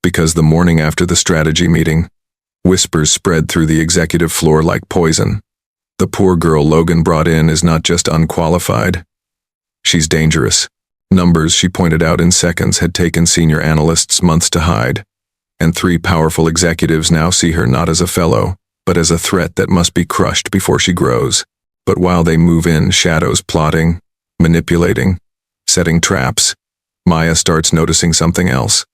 Because the morning after the strategy meeting, whispers spread through the executive floor like poison. The poor girl Logan brought in is not just unqualified. She's dangerous. Numbers, she pointed out in seconds, had taken senior analysts months to hide, and 3 powerful executives now see her not as a fellow, but as a threat that must be crushed before she grows. But while they move in shadows, plotting, manipulating, setting traps, Maya starts noticing something else.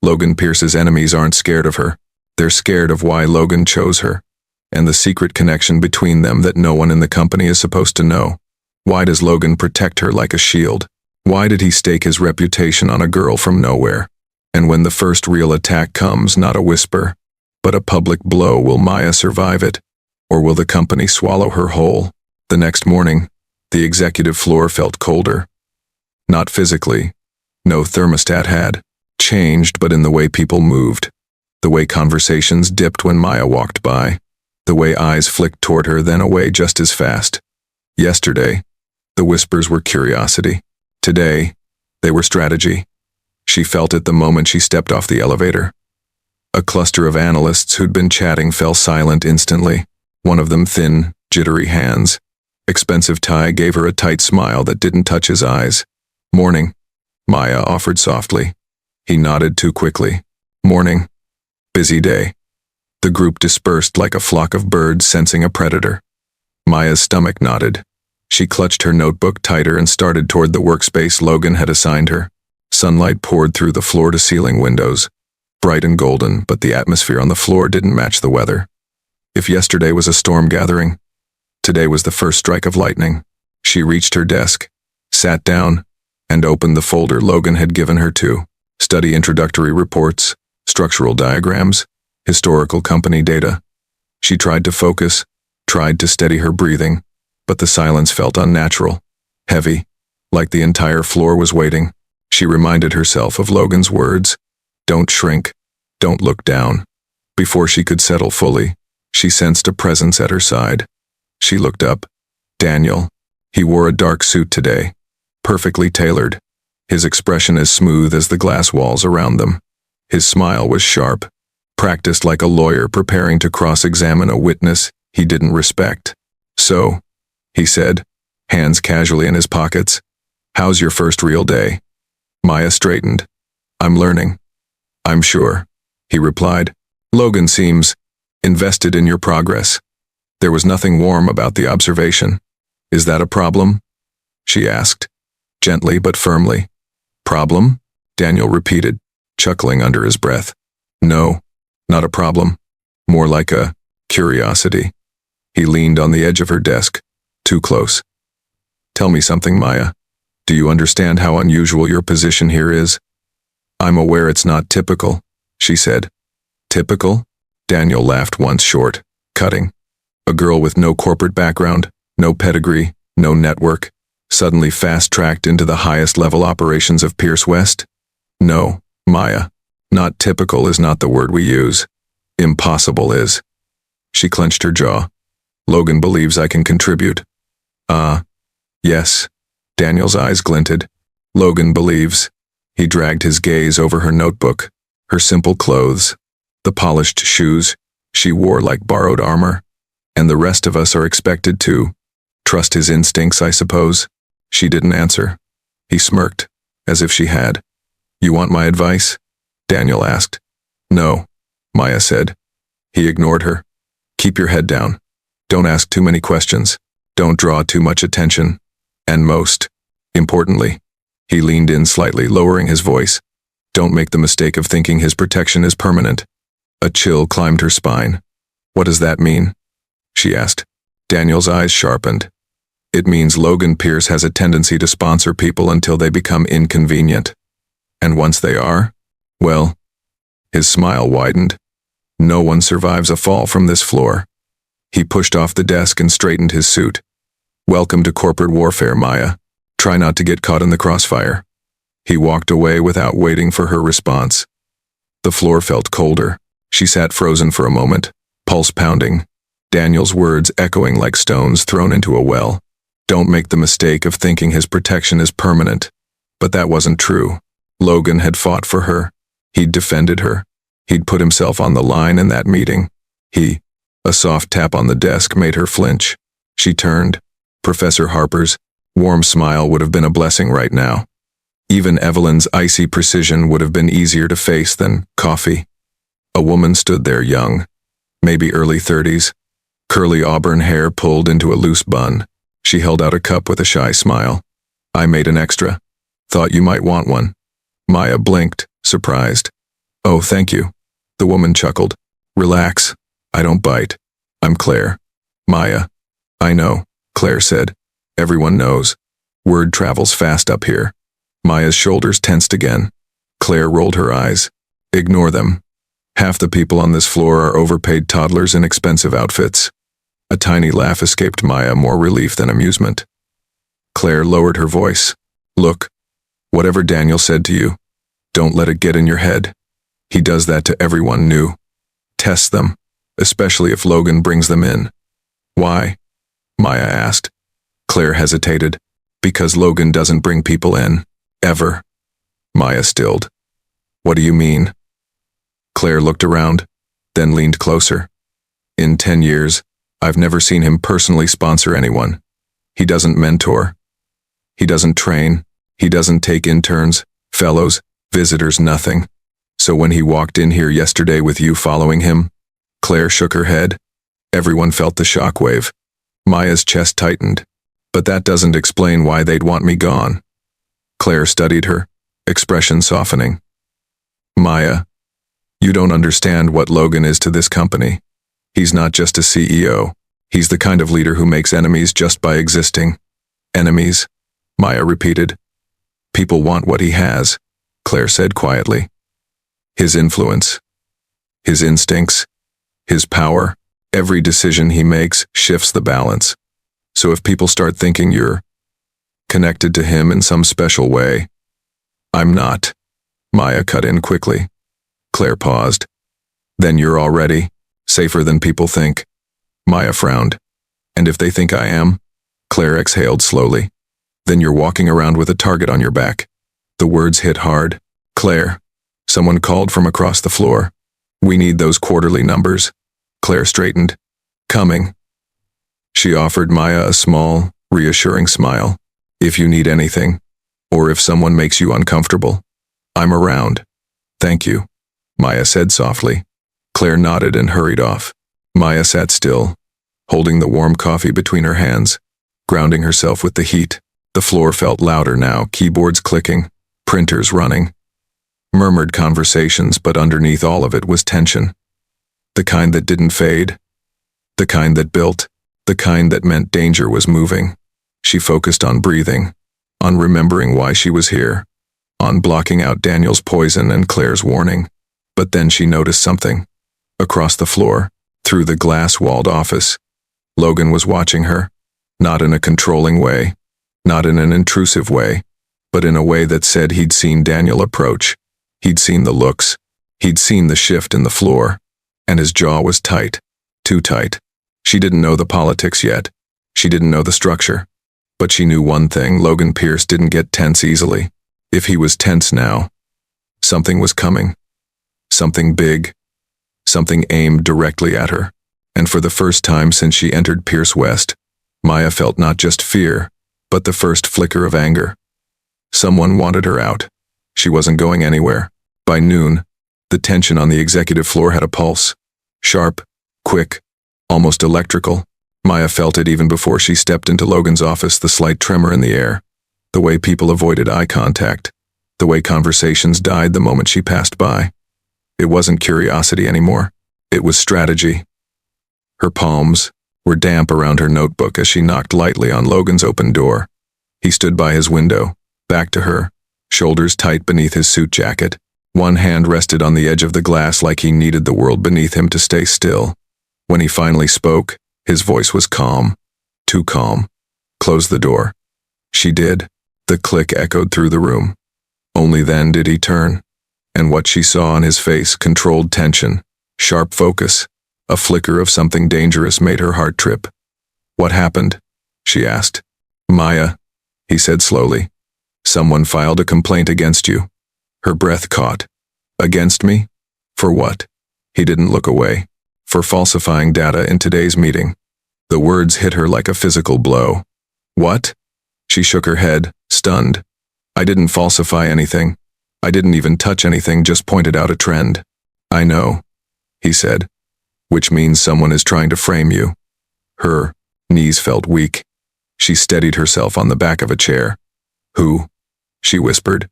Logan Pierce's enemies aren't scared of her. They're scared of why Logan chose her, and the secret connection between them that no one in the company is supposed to know. Why does Logan protect her like a shield? Why did he stake his reputation on a girl from nowhere? And when the first real attack comes, not a whisper, but a public blow, will Maya survive it? Or will the company swallow her whole? The next morning, the executive floor felt colder. Not physically. No thermostat had changed, but in the way people moved. The way conversations dipped when Maya walked by. The way eyes flicked toward her, then away just as fast. Yesterday, the whispers were curiosity. Today, they were strategy. She felt it the moment she stepped off the elevator. A cluster of analysts who'd been chatting fell silent instantly. One of them thin, jittery hands. Expensive tie gave her a tight smile that didn't touch his eyes. "Morning," Maya offered softly. He nodded too quickly. "Morning. Busy day." The group dispersed like a flock of birds sensing a predator. Maya's stomach knotted. She clutched her notebook tighter and started toward the workspace Logan had assigned her. Sunlight poured through the floor-to-ceiling windows, bright and golden, but the atmosphere on the floor didn't match the weather. If yesterday was a storm gathering, today was the first strike of lightning. She reached her desk, sat down, and opened the folder Logan had given her to study introductory reports, structural diagrams, historical company data. She tried to focus, tried to steady her breathing, but the silence felt unnatural, heavy, like the entire floor was waiting. She reminded herself of Logan's words, "Don't shrink, don't look down." Before she could settle fully, she sensed a presence at her side. She looked up. Daniel. He wore a dark suit today, perfectly tailored, his expression as smooth as the glass walls around them. His smile was sharp, practiced like a lawyer preparing to cross-examine a witness he didn't respect. "So," he said, hands casually in his pockets, "how's your first real day?" Maya straightened. "I'm learning." "I'm sure," he replied. "Logan seems invested in your progress." There was nothing warm about the observation. "Is that a problem?" she asked, gently but firmly. "Problem?" Daniel repeated, chuckling under his breath. "No, not a problem. More like a curiosity." He leaned on the edge of her desk, too close. "Tell me something, Maya. Do you understand how unusual your position here is?" "I'm aware it's not typical," she said. "Typical?" Daniel laughed once short, cutting. A girl with no corporate background, no pedigree, no network, suddenly fast-tracked into the highest-level operations of Pierce West? "No, Maya. Not typical is not the word we use. Impossible is." She clenched her jaw. "Logan believes I can contribute." Yes." Daniel's eyes glinted. "Logan believes." He dragged his gaze over her notebook, her simple clothes, the polished shoes she wore like borrowed armor. "And the rest of us are expected to trust his instincts, I suppose." She didn't answer. He smirked, as if she had. "You want my advice?" Daniel asked. "No," Maya said. He ignored her. "Keep your head down. Don't ask too many questions. Don't draw too much attention. And most importantly," he leaned in slightly, lowering his voice, "don't make the mistake of thinking his protection is permanent." A chill climbed her spine. "What does that mean?" she asked. Daniel's eyes sharpened. "It means Logan Pierce has a tendency to sponsor people until they become inconvenient. And once they are, well," his smile widened, "no one survives a fall from this floor." He pushed off the desk and straightened his suit. "Welcome to corporate warfare, Maya. Try not to get caught in the crossfire." He walked away without waiting for her response. The floor felt colder. She sat frozen for a moment, pulse pounding, Daniel's words echoing like stones thrown into a well. Don't make the mistake of thinking his protection is permanent. But that wasn't true. Logan had fought for her. He'd defended her. He'd put himself on the line in that meeting. A soft tap on the desk made her flinch. She turned. Professor Harper's warm smile would have been a blessing right now. Even Evelyn's icy precision would have been easier to face than coffee. A woman stood there, young, maybe early 30s, curly auburn hair pulled into a loose bun. She held out a cup with a shy smile. "I made an extra. Thought you might want one." Maya blinked, surprised. "Oh, thank you." The woman chuckled. "Relax. I don't bite. I'm Claire." "Maya." "I know," Claire said. "Everyone knows. Word travels fast up here." Maya's shoulders tensed again. Claire rolled her eyes. "Ignore them. Half the people on this floor are overpaid toddlers in expensive outfits." A tiny laugh escaped Maya, more relief than amusement. Claire lowered her voice. "Look, whatever Daniel said to you, don't let it get in your head. He does that to everyone new. Test them, especially if Logan brings them in." "Why?" Maya asked. Claire hesitated. "Because Logan doesn't bring people in. Ever." Maya stilled. "What do you mean?" Claire looked around, then leaned closer. "In 10 years, I've never seen him personally sponsor anyone. He doesn't mentor. He doesn't train. He doesn't take interns, fellows, visitors, nothing. So when he walked in here yesterday with you following him," Claire shook her head. Everyone felt the shockwave. Maya's chest tightened. "But that doesn't explain why they'd want me gone." Claire studied her, expression softening. "Maya, you don't understand what Logan is to this company. He's not just a CEO. He's the kind of leader who makes enemies just by existing." "Enemies?" Maya repeated. "People want what he has," Claire said quietly. "His influence, his instincts, his power. Every decision he makes shifts the balance. So if people start thinking you're connected to him in some special way—" "I'm not," Maya cut in quickly. Claire paused. "Then you're already safer than people think." Maya frowned. "And if they think I am?" Claire exhaled slowly. "Then you're walking around with a target on your back." The words hit hard. "Claire," someone called from across the floor. "We need those quarterly numbers." Claire straightened. "Coming." She offered Maya a small, reassuring smile. "If you need anything, or if someone makes you uncomfortable, I'm around." "Thank you," Maya said softly. Claire nodded and hurried off. Maya sat still, holding the warm coffee between her hands, grounding herself with the heat. The floor felt louder now, keyboards clicking, printers running. Murmured conversations, but underneath all of it was tension. The kind that didn't fade. The kind that built. The kind that meant danger was moving. She focused on breathing, on remembering why she was here, on blocking out Daniel's poison and Claire's warning. But then she noticed something. Across the floor, through the glass-walled office, Logan was watching her, not in a controlling way, not in an intrusive way, but in a way that said he'd seen Daniel approach. He'd seen the looks. He'd seen the shift in the floor. And his jaw was tight. Too tight. She didn't know the politics yet. She didn't know the structure. But she knew one thing: Logan Pierce didn't get tense easily. If he was tense now, something was coming. Something big. Something aimed directly at her. And for the first time since she entered Pierce West, Maya felt not just fear, but the first flicker of anger. Someone wanted her out. She wasn't going anywhere. By noon, the tension on the executive floor had a pulse. Sharp, quick, almost electrical. Maya felt it even before she stepped into Logan's office, the slight tremor in the air, the way people avoided eye contact, the way conversations died the moment she passed by. It wasn't curiosity anymore. It was strategy. Her palms were damp around her notebook as she knocked lightly on Logan's open door. He stood by his window, back to her, shoulders tight beneath his suit jacket. One hand rested on the edge of the glass like he needed the world beneath him to stay still. When he finally spoke, his voice was calm. Too calm. "Close the door." She did. The click echoed through the room. Only then did he turn. And what she saw on his face: controlled tension, sharp focus. A flicker of something dangerous made her heart trip. "What happened?" she asked. "Maya," he said slowly. "Someone filed a complaint against you." Her breath caught. "Against me? For what? He didn't look away. For falsifying data in today's meeting. The words hit her like a physical blow. What? She shook her head, stunned. I didn't falsify anything. I didn't even touch anything, just pointed out a trend. I know, he said, which means someone is trying to frame you. Her knees felt weak. She steadied herself on the back of a chair. Who? She whispered.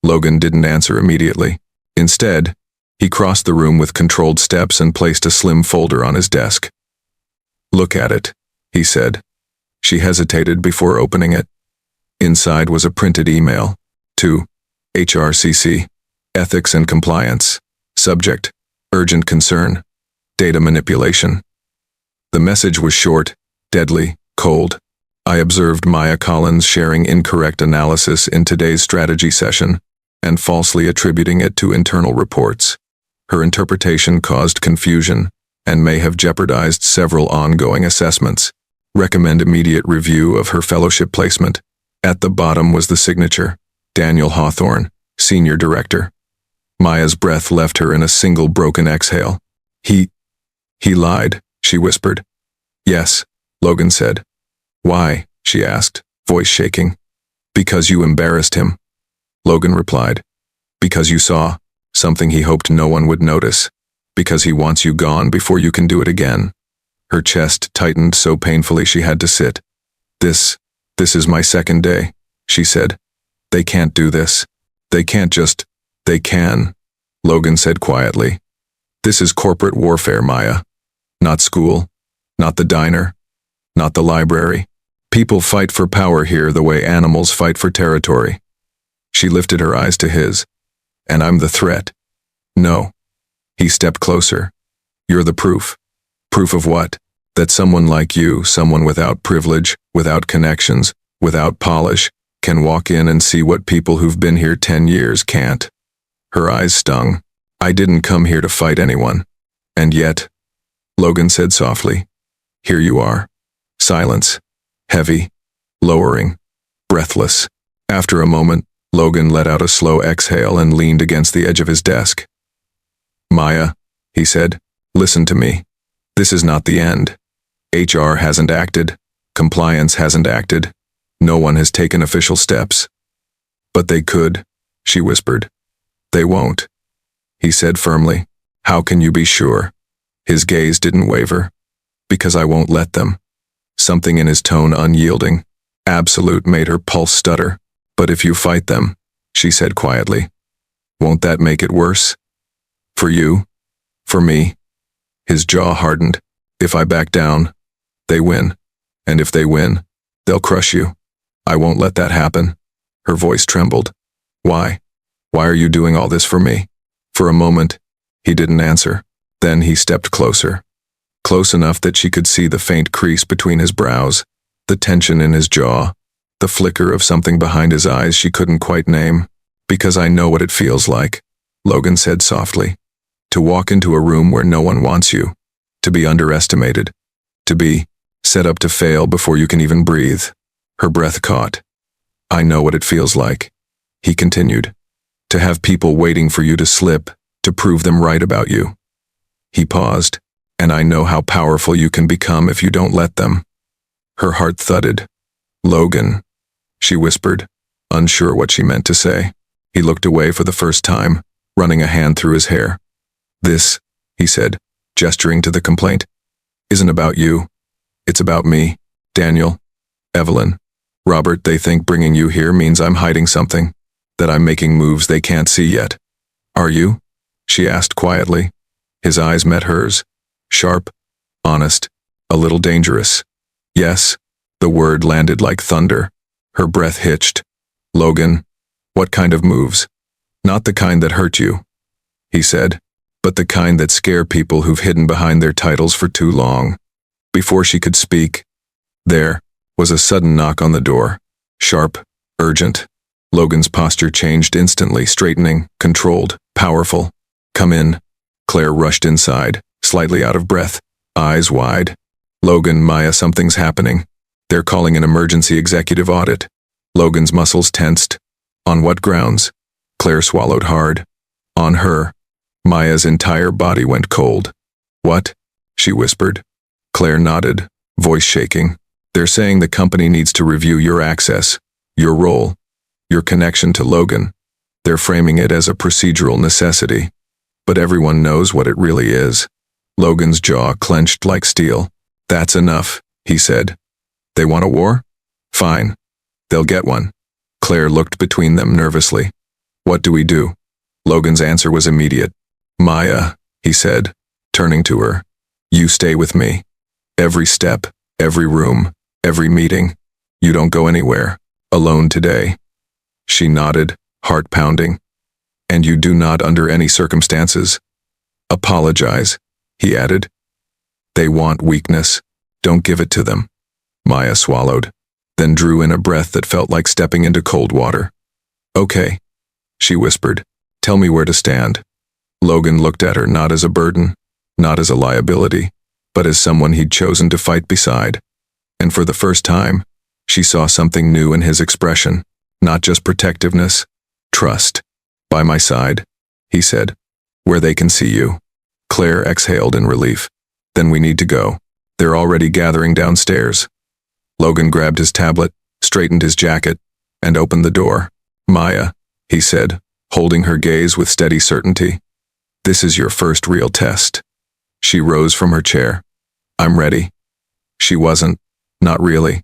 Logan didn't answer immediately. Instead, he crossed the room with controlled steps and placed a slim folder on his desk. Look at it, he said. She hesitated before opening it. Inside was a printed email. To HRCC, Ethics and Compliance. Subject, Urgent Concern. Data Manipulation. The message was short, deadly, cold. I observed Maya Collins sharing incorrect analysis in today's strategy session and falsely attributing it to internal reports. Her interpretation caused confusion and may have jeopardized several ongoing assessments. Recommend immediate review of her fellowship placement. At the bottom was the signature, Daniel Hawthorne, Senior Director. Maya's breath left her in a single broken exhale. He lied, she whispered. Yes, Logan said. Why? She asked, voice shaking. Because you embarrassed him, Logan replied. Because you saw something he hoped no one would notice. Because he wants you gone before you can do it again. Her chest tightened so painfully she had to sit. This is my second day, she said. They can't do this. They can, Logan said quietly. This is corporate warfare, Maya. Not school, not the diner, not the library. People fight for power here the way animals fight for territory. She lifted her eyes to his. And I'm the threat. No. He stepped closer. You're the proof. Proof of what? That someone like you, someone without privilege, without connections, without polish, can walk in and see what people who've been here 10 years can't. Her eyes stung. I didn't come here to fight anyone. And yet, Logan said softly, here you are. Silence. Heavy. Lowering. Breathless. After a moment, Logan let out a slow exhale and leaned against the edge of his desk. Maya, he said, listen to me. This is not the end. HR hasn't acted. Compliance hasn't acted. No one has taken official steps. But they could, she whispered. They won't, he said firmly. How can you be sure? His gaze didn't waver. Because I won't let them. Something in his tone unyielding, absolute, made her pulse stutter. But if you fight them, she said quietly, won't that make it worse? For you? For me? His jaw hardened. If I back down, they win. And if they win, they'll crush you. I won't let that happen. Her voice trembled. Why? Why are you doing all this for me? For a moment, he didn't answer. Then he stepped closer. Close enough that she could see the faint crease between his brows, the tension in his jaw, the flicker of something behind his eyes she couldn't quite name. Because I know what it feels like, Logan said softly. To walk into a room where no one wants you. To be underestimated. To be set up to fail before you can even breathe. Her breath caught. I know what it feels like, he continued. To have people waiting for you to slip, to prove them right about you. He paused. And I know how powerful you can become if you don't let them. Her heart thudded. Logan, she whispered, unsure what she meant to say. He looked away for the first time, running a hand through his hair. This, he said, gesturing to the complaint, isn't about you. It's about me, Daniel, Evelyn, Robert. They think bringing you here means I'm hiding something, that I'm making moves they can't see yet. Are you? She asked quietly. His eyes met hers. Sharp, honest, a little dangerous. Yes, the word landed like thunder. Her breath hitched. Logan, what kind of moves? Not the kind that hurt you, he said, but the kind that scare people who've hidden behind their titles for too long. Before she could speak, there was a sudden knock on the door. Sharp, urgent. Logan's posture changed instantly, straightening, controlled, powerful. Come in. Claire rushed inside, slightly out of breath, eyes wide. Logan, Maya, something's happening. They're calling an emergency executive audit. Logan's muscles tensed. On what grounds? Claire swallowed hard. On her. Maya's entire body went cold. What? She whispered. Claire nodded, voice shaking. They're saying the company needs to review your access, your role, your connection to Logan. They're framing it as a procedural necessity. But everyone knows what it really is. Logan's jaw clenched like steel. That's enough, he said. They want a war? Fine. They'll get one. Claire looked between them nervously. What do we do? Logan's answer was immediate. Maya, he said, turning to her. You stay with me. Every step, every room, every meeting. You don't go anywhere. Alone today. She nodded, heart pounding. And you do not under any circumstances. Apologize, he added. They want weakness. Don't give it to them. Maya swallowed, then drew in a breath that felt like stepping into cold water. Okay, she whispered. Tell me where to stand. Logan looked at her not as a burden, not as a liability, but as someone he'd chosen to fight beside. And for the first time, she saw something new in his expression, not just protectiveness, trust. By my side, he said, where they can see you. Claire exhaled in relief. Then we need to go. They're already gathering downstairs. Logan grabbed his tablet, straightened his jacket, and opened the door. Maya, he said, holding her gaze with steady certainty. This is your first real test. She rose from her chair. I'm ready. She wasn't, not really,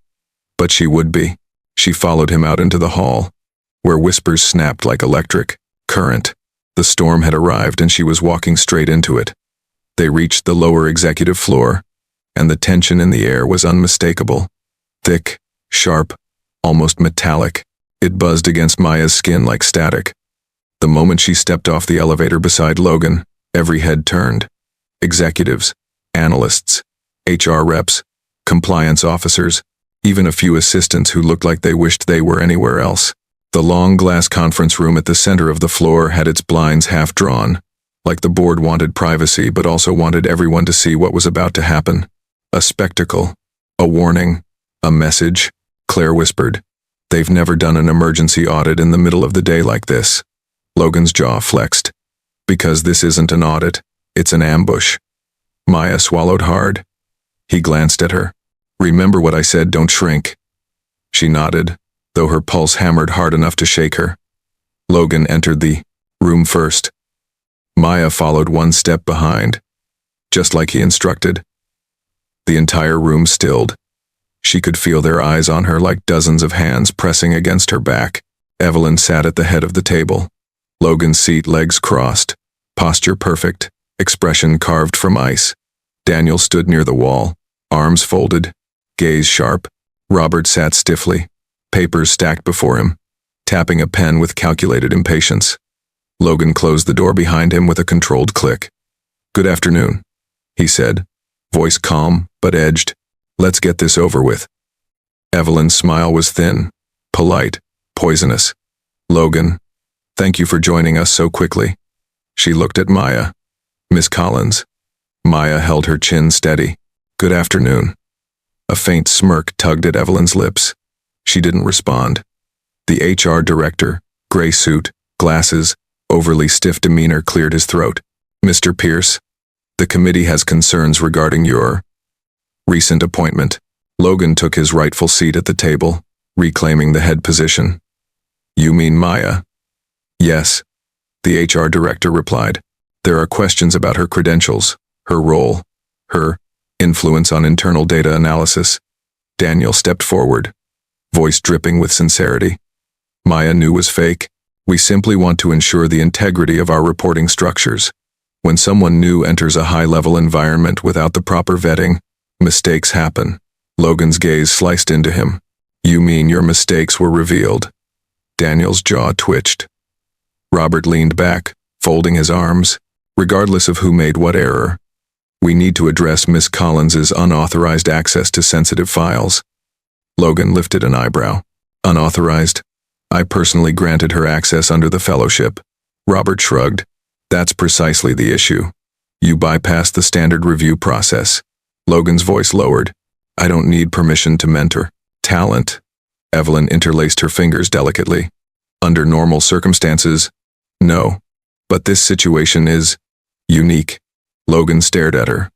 but she would be. She followed him out into the hall, where whispers snapped like electric current. The storm had arrived and she was walking straight into it. They reached the lower executive floor, and the tension in the air was unmistakable. Thick, sharp, almost metallic. It buzzed against Maya's skin like static. The moment she stepped off the elevator beside Logan, every head turned. Executives, analysts, HR reps, compliance officers, even a few assistants who looked like they wished they were anywhere else. The long glass conference room at the center of the floor had its blinds half drawn, like the board wanted privacy but also wanted everyone to see what was about to happen. A spectacle, a warning, a message, Claire whispered. They've never done an emergency audit in the middle of the day like this. Logan's jaw flexed. Because this isn't an audit, it's an ambush. Maya swallowed hard. He glanced at her. Remember what I said, don't shrink. She nodded, though her pulse hammered hard enough to shake her. Logan entered the room first. Maya followed one step behind, just like he instructed. The entire room stilled. She could feel their eyes on her like dozens of hands pressing against her back. Evelyn sat at the head of the table. Logan's seat, legs crossed, posture perfect, expression carved from ice. Daniel stood near the wall, arms folded, gaze sharp. Robert sat stiffly, papers stacked before him, tapping a pen with calculated impatience. Logan closed the door behind him with a controlled click. Good afternoon, he said, voice calm but edged. Let's get this over with. Evelyn's smile was thin, polite, poisonous. Logan, thank you for joining us so quickly. She looked at Maya. Miss Collins. Maya held her chin steady. Good afternoon. A faint smirk tugged at Evelyn's lips. She didn't respond. The HR director, gray suit, glasses, overly stiff demeanor cleared his throat. Mr. Pierce, the committee has concerns regarding your recent appointment. Logan took his rightful seat at the table, reclaiming the head position. You mean Maya? Yes, the HR director replied. There are questions about her credentials, her role, her influence on internal data analysis. Daniel stepped forward, voice dripping with sincerity. Maya knew was fake. We simply want to ensure the integrity of our reporting structures. When someone new enters a high-level environment without the proper vetting, mistakes happen. Logan's gaze sliced into him. You mean your mistakes were revealed? Daniel's jaw twitched. Robert leaned back, folding his arms. Regardless of who made what error, we need to address Miss Collins's unauthorized access to sensitive files. Logan lifted an eyebrow. Unauthorized? I personally granted her access under the fellowship. Robert shrugged. That's precisely the issue. You bypassed the standard review process. Logan's voice lowered. I don't need permission to mentor talent. Evelyn interlaced her fingers delicately. Under normal circumstances, no. But this situation is Unique. Logan stared at her.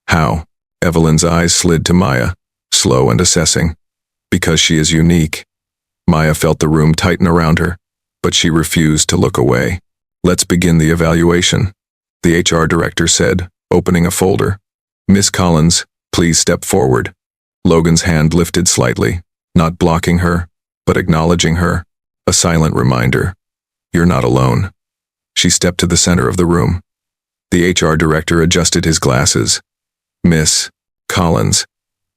How? Evelyn's eyes slid to Maya, slow and assessing. Because she is unique. Maya felt the room tighten around her, but she refused to look away. Let's begin the evaluation, the HR director said, opening a folder. Miss Collins, please step forward. Logan's hand lifted slightly, not blocking her, but acknowledging her, a silent reminder. You're not alone. She stepped to the center of the room. The HR director adjusted his glasses. Miss Collins,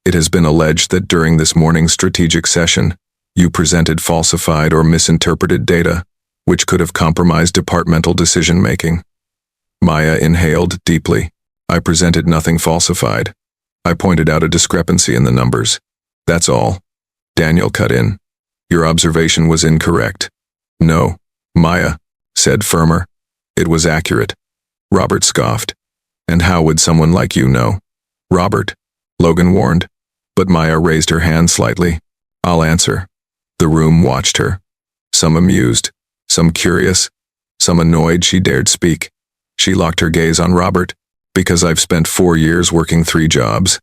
it has been alleged that during this morning's strategic session, you presented falsified or misinterpreted data, which could have compromised departmental decision-making. Maya inhaled deeply. I presented nothing falsified. I pointed out a discrepancy in the numbers. That's all. Daniel cut in. Your observation was incorrect. No, Maya said firmer. It was accurate. Robert scoffed. And how would someone like you know? Robert, Logan warned, but Maya raised her hand slightly. I'll answer. The room watched her. Some amused, some curious, some annoyed she dared speak. She locked her gaze on Robert. Because I've spent 4 years working 3 jobs,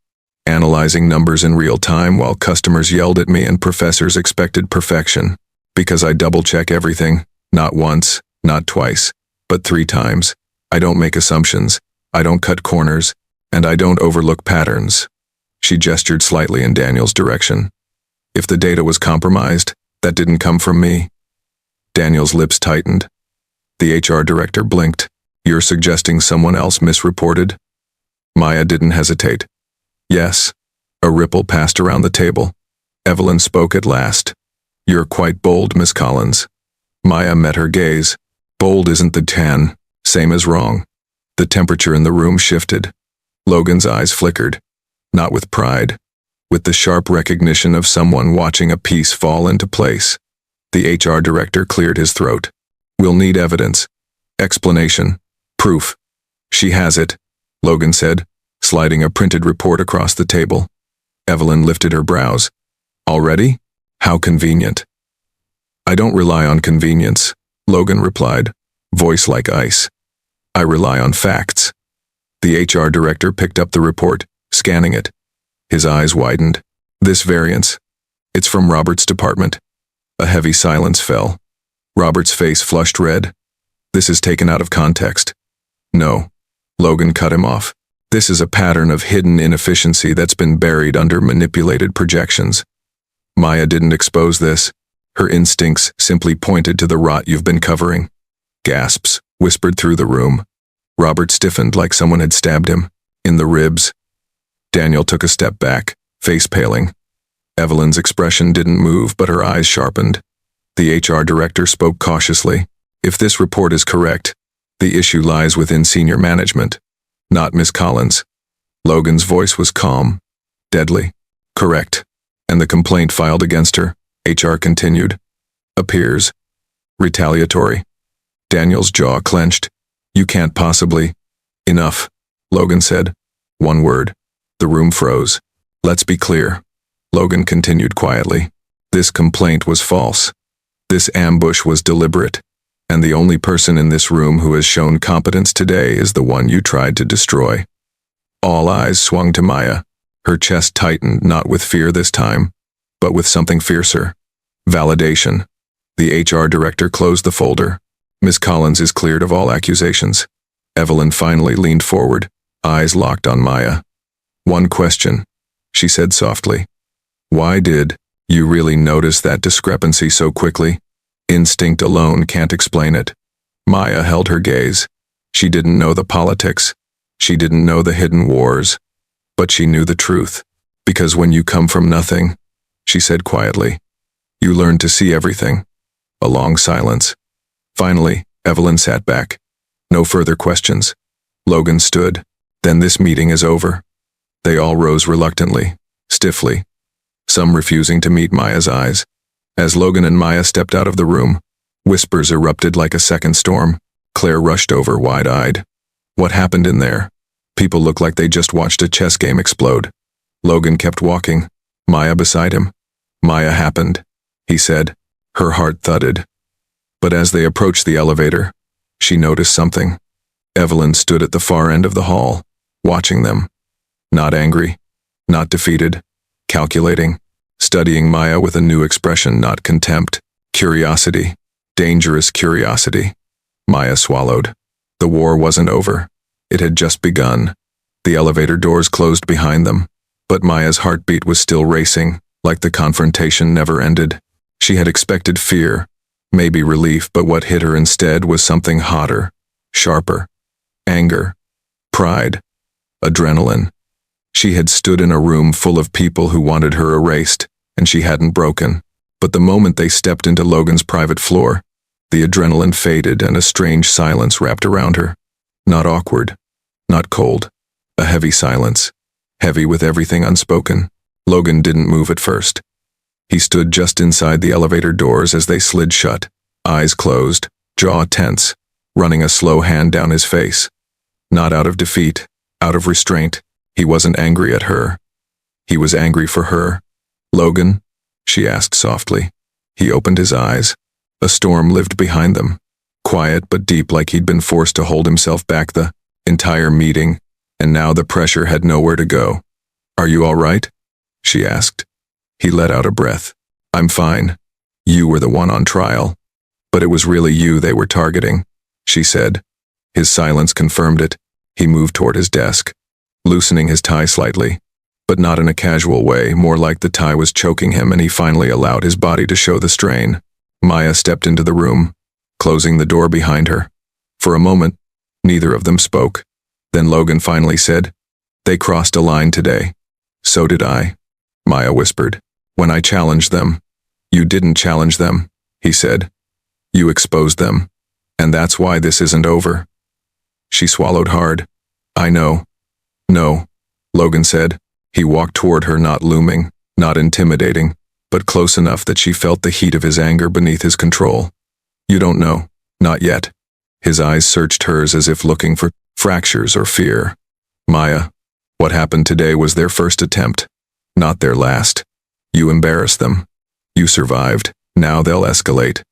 analyzing numbers in real time while customers yelled at me and professors expected perfection. Because I double-check everything, not once, not twice, but 3 times. I don't make assumptions, I don't cut corners, and I don't overlook patterns. She gestured slightly in Daniel's direction. If the data was compromised, that didn't come from me. Daniel's lips tightened. The HR director blinked. You're suggesting someone else misreported? Maya didn't hesitate. Yes. A ripple passed around the table. Evelyn spoke at last. You're quite bold, Miss Collins. Maya met her gaze. Bold isn't the 10, same as wrong. The temperature in the room shifted. Logan's eyes flickered. Not with pride. With the sharp recognition of someone watching a piece fall into place. The HR director cleared his throat. We'll need evidence. Explanation. Proof. She has it, Logan said, sliding a printed report across the table. Evelyn lifted her brows. Already? How convenient. I don't rely on convenience, Logan replied, voice like ice. I rely on facts. The HR director picked up the report, scanning it. His eyes widened. This variance. It's from Robert's department. A heavy silence fell. Robert's face flushed red. This is taken out of context. No. Logan cut him off. This is a pattern of hidden inefficiency that's been buried under manipulated projections. Maya didn't expose this. Her instincts simply pointed to the rot you've been covering. Gasps whispered through the room. Robert stiffened like someone had stabbed him, in the ribs. Daniel took a step back, face paling. Evelyn's expression didn't move, but her eyes sharpened. The HR director spoke cautiously. If this report is correct, the issue lies within senior management, not Miss Collins. Logan's voice was calm, deadly. Correct. And the complaint filed against her, HR continued, appears retaliatory. Daniel's jaw clenched. You can't possibly. Enough, Logan said. One word. The room froze. Let's be clear. Logan continued quietly. This complaint was false. This ambush was deliberate. And the only person in this room who has shown competence today is the one you tried to destroy. All eyes swung to Maya. Her chest tightened, not with fear this time, but with something fiercer. Validation. The HR director closed the folder. Miss Collins is cleared of all accusations. Evelyn finally leaned forward, eyes locked on Maya. One question, she said softly. Why did you really notice that discrepancy so quickly? Instinct alone can't explain it. Maya held her gaze. She didn't know the politics. She didn't know the hidden wars. But she knew the truth. Because when you come from nothing, she said quietly, you learn to see everything. A long silence. Finally, Evelyn sat back. No further questions. Logan stood. Then this meeting is over. They all rose reluctantly, stiffly, some refusing to meet Maya's eyes. As Logan and Maya stepped out of the room, whispers erupted like a second storm. Claire rushed over, wide-eyed. What happened in there? People looked like they just watched a chess game explode. Logan kept walking, Maya beside him. Maya happened, he said. Her heart thudded. But as they approached the elevator, she noticed something. Evelyn stood at the far end of the hall, watching them. Not angry, not defeated, calculating, studying Maya with a new expression, not contempt, curiosity, dangerous curiosity. Maya swallowed. The war wasn't over. It had just begun. The elevator doors closed behind them, but Maya's heartbeat was still racing, like the confrontation never ended. She had expected fear, maybe relief, but what hit her instead was something hotter, sharper. Anger, pride, adrenaline. She had stood in a room full of people who wanted her erased, and she hadn't broken. But the moment they stepped into Logan's private floor, the adrenaline faded and a strange silence wrapped around her. Not awkward, not cold, a heavy silence, heavy with everything unspoken. Logan didn't move at first. He stood just inside the elevator doors as they slid shut, eyes closed, jaw tense, running a slow hand down his face. Not out of defeat, out of restraint. He wasn't angry at her. He was angry for her. "Logan?" she asked softly. He opened his eyes. A storm lived behind them, quiet but deep, like he'd been forced to hold himself back the entire meeting, and now the pressure had nowhere to go. "Are you all right?" she asked. He let out a breath. "I'm fine. You were the one on trial. But it was really you they were targeting," she said. His silence confirmed it. He moved toward his desk, loosening his tie slightly, but not in a casual way, more like the tie was choking him, and he finally allowed his body to show the strain. Maya stepped into the room, closing the door behind her. For a moment, neither of them spoke. Then Logan finally said, "They crossed a line today." "So did I," Maya whispered. "When I challenged them." "You didn't challenge them," he said. "You exposed them. And that's why this isn't over." She swallowed hard. "I know." "No," Logan said. He walked toward her, not looming, not intimidating, but close enough that she felt the heat of his anger beneath his control. "You don't know. Not yet." His eyes searched hers as if looking for fractures or fear. "Maya, what happened today was their first attempt, not their last. You embarrassed them. You survived. Now they'll escalate."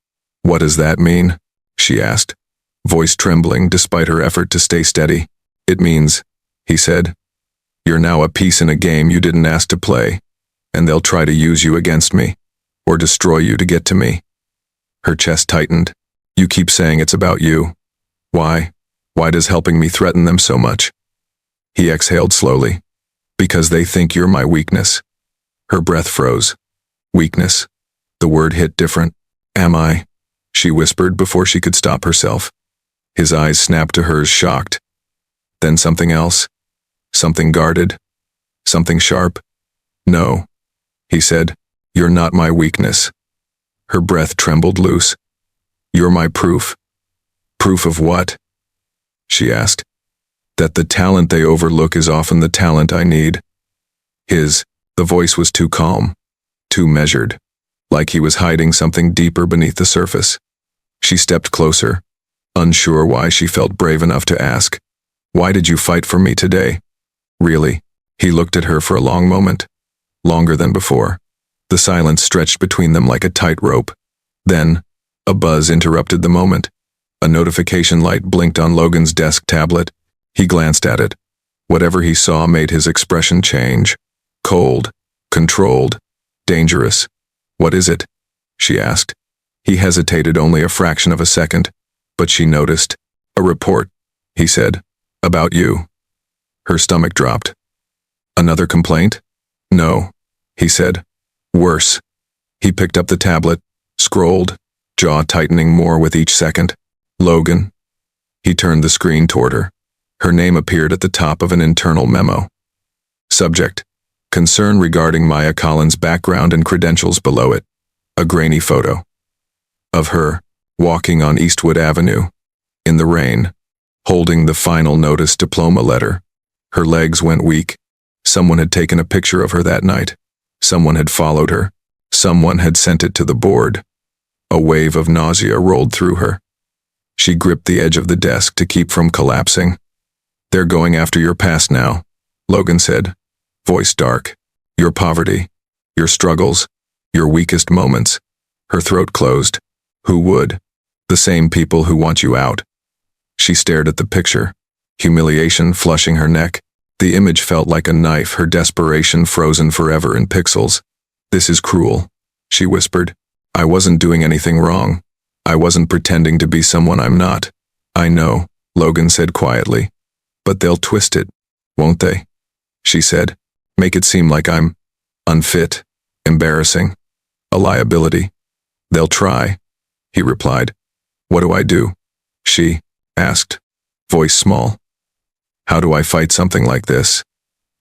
"What does that mean?" she asked, voice trembling despite her effort to stay steady. "It means," he said, "you're now a piece in a game you didn't ask to play, and they'll try to use you against me, or destroy you to get to me." Her chest tightened. "You keep saying it's about you. Why? Why does helping me threaten them so much?" He exhaled slowly. "Because they think you're my weakness." Her breath froze. Weakness. The word hit different. "Am I?" she whispered before she could stop herself. His eyes snapped to hers, shocked. Then something else. Something guarded. Something sharp. "No," he said. "You're not my weakness." Her breath trembled loose. "You're my proof." "Proof of what?" she asked. "That the talent they overlook is often the talent I need." The voice was too calm, too measured, like he was hiding something deeper beneath the surface. She stepped closer, unsure why she felt brave enough to ask, "Why did you fight for me today?" "Really?" He looked at her for a long moment, longer than before. The silence stretched between them like a tight rope. Then, a buzz interrupted the moment. A notification light blinked on Logan's desk tablet. He glanced at it. Whatever he saw made his expression change. Cold, controlled, dangerous. "What is it?" she asked. He hesitated only a fraction of a second, but she noticed. "A report," he said. "About you." Her stomach dropped. "Another complaint?" "No," he said. "Worse." He picked up the tablet, scrolled, jaw tightening more with each second. "Logan." He turned the screen toward her. Her name appeared at the top of an internal memo. Subject: concern regarding Maya Collins' background and credentials. Below it, a grainy photo of her, walking on Eastwood Avenue, in the rain, holding the final notice diploma letter. Her legs went weak. Someone had taken a picture of her that night. Someone had followed her. Someone had sent it to the board. A wave of nausea rolled through her. She gripped the edge of the desk to keep from collapsing. "They're going after your past now," Logan said, voice dark. "Your poverty, your struggles, your weakest moments." Her throat closed. "Who would?" "The same people who want you out." She stared at the picture, humiliation flushing her neck. The image felt like a knife, her desperation frozen forever in pixels. "This is cruel," she whispered. "I wasn't doing anything wrong. I wasn't pretending to be someone I'm not." "I know," Logan said quietly. "But they'll twist it, won't they?" she said. "Make it seem like I'm unfit, embarrassing, a liability." "They'll try," he replied. "What do I do?" she asked, voice small. "How do I fight something like this?"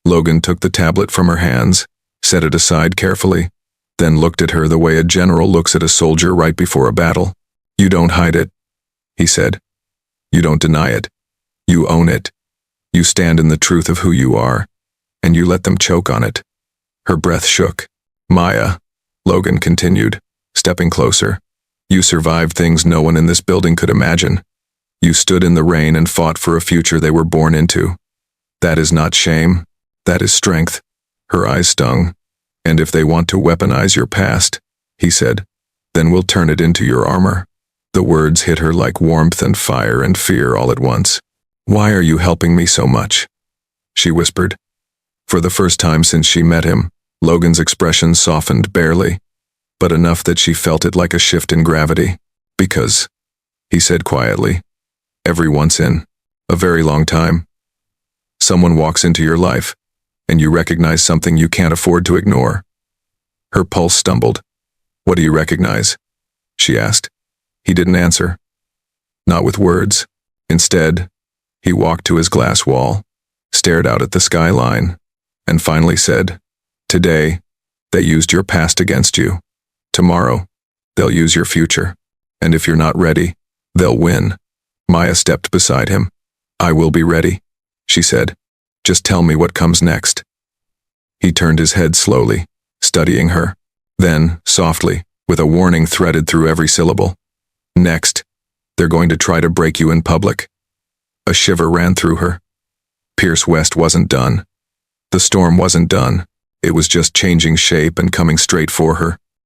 Logan took the tablet from her hands, set it aside carefully, then looked at her the way a general looks at a soldier right before a battle. "You don't hide it," he said. "You don't deny it. You own it. You stand in the truth of who you are, and you let them choke on it." Her breath shook. "Maya," Logan continued, stepping closer, "you survived things no one in this building could imagine. You stood in the rain and fought for a future they were born into. That is not shame. That is strength." Her eyes stung. "And if they want to weaponize your past," he said, "then we'll turn it into your armor." The words hit her like warmth and fire and fear all at once. "Why are you helping me so much?" she whispered. For the first time since she met him, Logan's expression softened barely, but enough that she felt it like a shift in gravity. "Because," he said quietly, "every once in a very long time, someone walks into your life, and you recognize something you can't afford to ignore." Her pulse stumbled. "What do you recognize?" she asked. He didn't answer. Not with words. Instead, he walked to his glass wall, stared out at the skyline, and finally said, "Today, they used your past against you. Tomorrow, they'll use your future. And if you're not ready, they'll win." Maya stepped beside him. "I will be ready," she said. "Just tell me what comes next." He turned his head slowly, studying her. Then, softly, with a warning threaded through every syllable, "Next, they're going to try to break you in public." A shiver ran through her. Pierce West wasn't done. The storm wasn't done. It was just changing shape and coming straight for her.